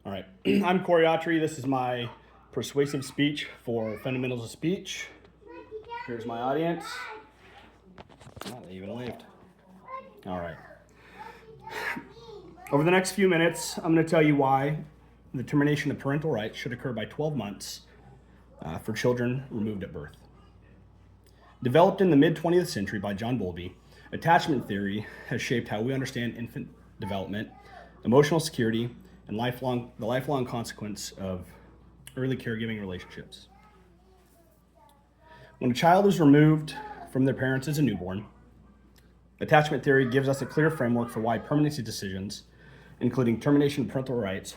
All right, I'm Corey Autry. This is my persuasive speech for Fundamentals of Speech. Here's my audience. Oh, they even waved. All right. Over the next few minutes, I'm going to tell you why the termination of parental rights should occur by 12 months for children removed at birth. Developed in the mid 20th century by John Bowlby, attachment theory has shaped how we understand infant development, emotional security, and the lifelong consequence of early caregiving relationships. When a child is removed from their parents as a newborn, attachment theory gives us a clear framework for why permanency decisions, including termination of parental rights,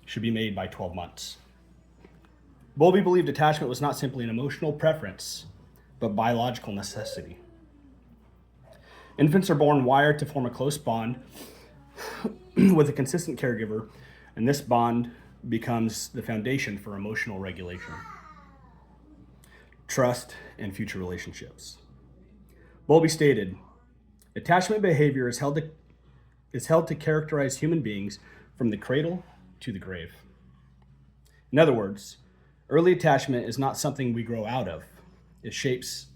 should be made by 12 months. Bowlby believed attachment was not simply an emotional preference, but biological necessity. Infants are born wired to form a close bond with a consistent caregiver, and this bond becomes the foundation for emotional regulation, trust, and future relationships. Bowlby stated, attachment behavior is held to characterize human beings from the cradle to the grave. In other words, early attachment is not something we grow out of. It shapes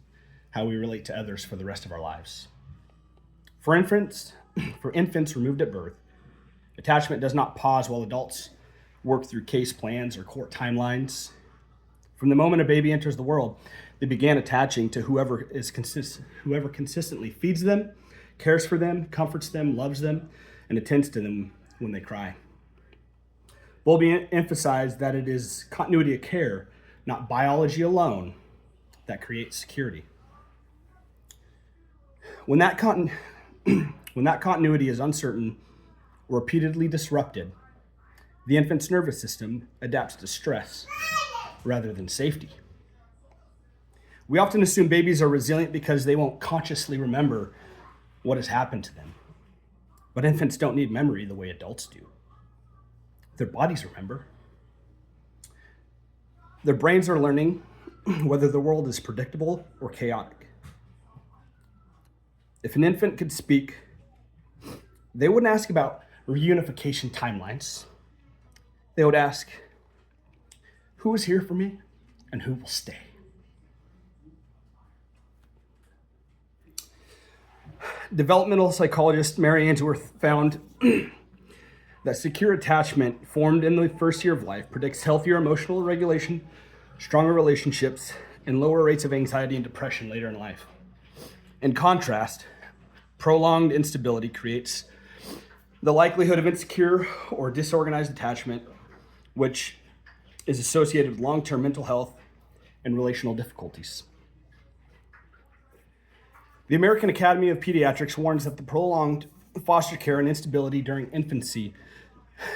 how we relate to others for the rest of our lives. For infants removed at birth, attachment does not pause while adults work through case plans or court timelines. From the moment a baby enters the world, they began attaching to whoever consistently feeds them, cares for them, comforts them, loves them, and attends to them when they cry. Bowlby emphasized that it is continuity of care, not biology alone, that creates security. When that continuity is uncertain or repeatedly disrupted, the infant's nervous system adapts to stress rather than safety. We often assume babies are resilient because they won't consciously remember what has happened to them. But infants don't need memory the way adults do. Their bodies remember. Their brains are learning whether the world is predictable or chaotic. If an infant could speak, they wouldn't ask about reunification timelines. They would ask, who is here for me and who will stay? Developmental psychologist Mary Ainsworth found that secure attachment formed in the first year of life predicts healthier emotional regulation, stronger relationships, and lower rates of anxiety and depression later in life. In contrast, prolonged instability creates the likelihood of insecure or disorganized attachment, which is associated with long-term mental health and relational difficulties. The American Academy of Pediatrics warns that the prolonged foster care and instability during infancy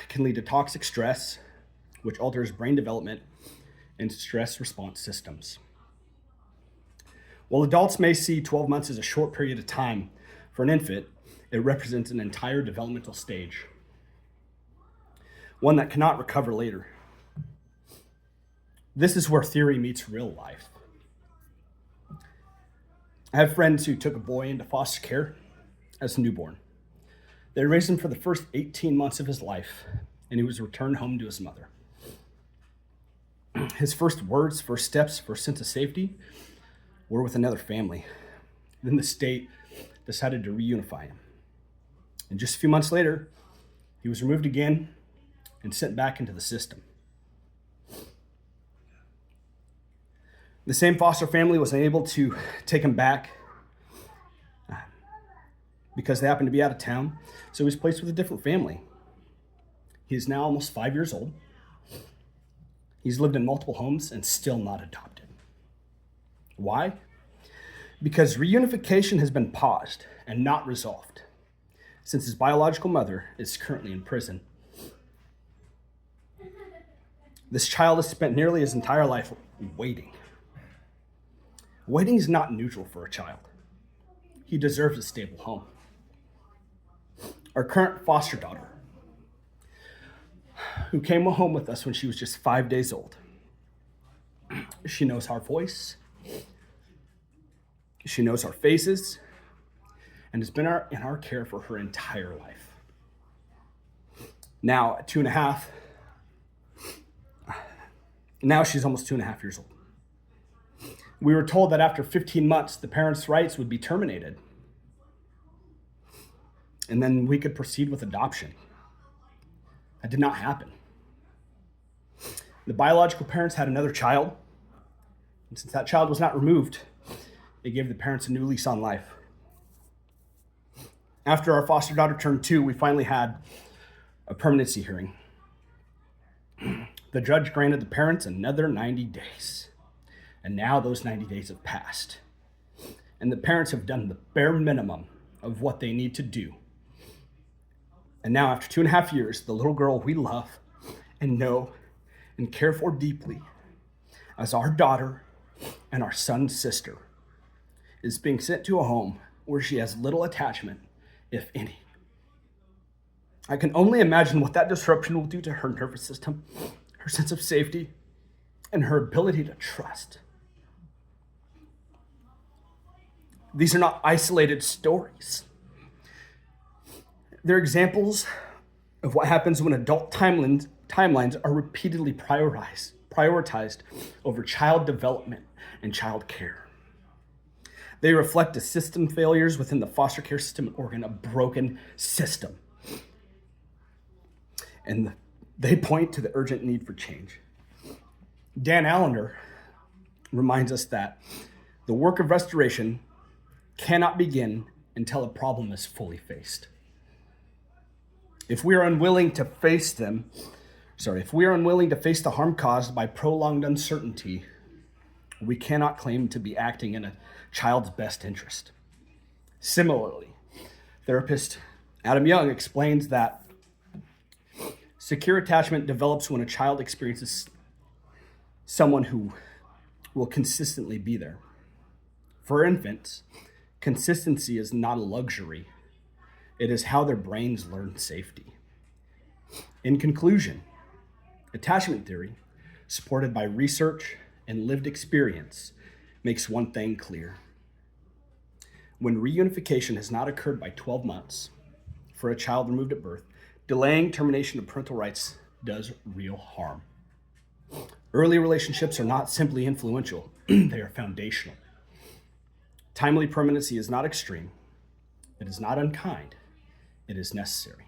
can lead to toxic stress, which alters brain development and stress response systems. While adults may see 12 months as a short period of time, for an infant, it represents an entire developmental stage, one that cannot recover later. This is where theory meets real life. I have friends who took a boy into foster care as a newborn. They raised him for the first 18 months of his life, and he was returned home to his mother. His first words, first steps, first sense of safety were with another family. Then the state decided to reunify him. And just a few months later, he was removed again and sent back into the system. The same foster family was unable to take him back because they happened to be out of town, so he was placed with a different family. He is now almost 5 years old. He's lived in multiple homes and still not adopted. Why? Because reunification has been paused and not resolved, since his biological mother is currently in prison. This child has spent nearly his entire life waiting. Waiting is not neutral for a child. He deserves a stable home. Our current foster daughter, who came home with us when she was just 5 days old, she knows our voice, she knows our faces, and has been in our care for her entire life. Now, at 2.5, now she's almost 2.5 years old. We were told that after 15 months, the parents' rights would be terminated. And then we could proceed with adoption. That did not happen. The biological parents had another child. And since that child was not removed, they gave the parents a new lease on life. After our foster daughter turned 2, we finally had a permanency hearing. The judge granted the parents another 90 days. And now those 90 days have passed. And the parents have done the bare minimum of what they need to do. And now, after 2.5 years, the little girl we love and know and care for deeply as our daughter and our son's sister is being sent to a home where she has little attachment, if any. I can only imagine what that disruption will do to her nervous system, her sense of safety, and her ability to trust. These are not isolated stories. They're examples of what happens when adult timelines are repeatedly prioritized over child development and child care. They reflect the system failures within the foster care system in Oregon, a broken system. And they point to the urgent need for change. Dan Allender reminds us that the work of restoration cannot begin until a problem is fully faced. If we are unwilling to face the harm caused by prolonged uncertainty, we cannot claim to be acting in a child's best interest. Similarly, therapist Adam Young explains that secure attachment develops when a child experiences someone who will consistently be there. For infants, consistency is not a luxury. It is how their brains learn safety. In conclusion, attachment theory, supported by research and lived experience, makes one thing clear. When reunification has not occurred by 12 months for a child removed at birth, delaying termination of parental rights does real harm. Early relationships are not simply influential, they are foundational. Timely permanency is not extreme, it is not unkind, it is necessary.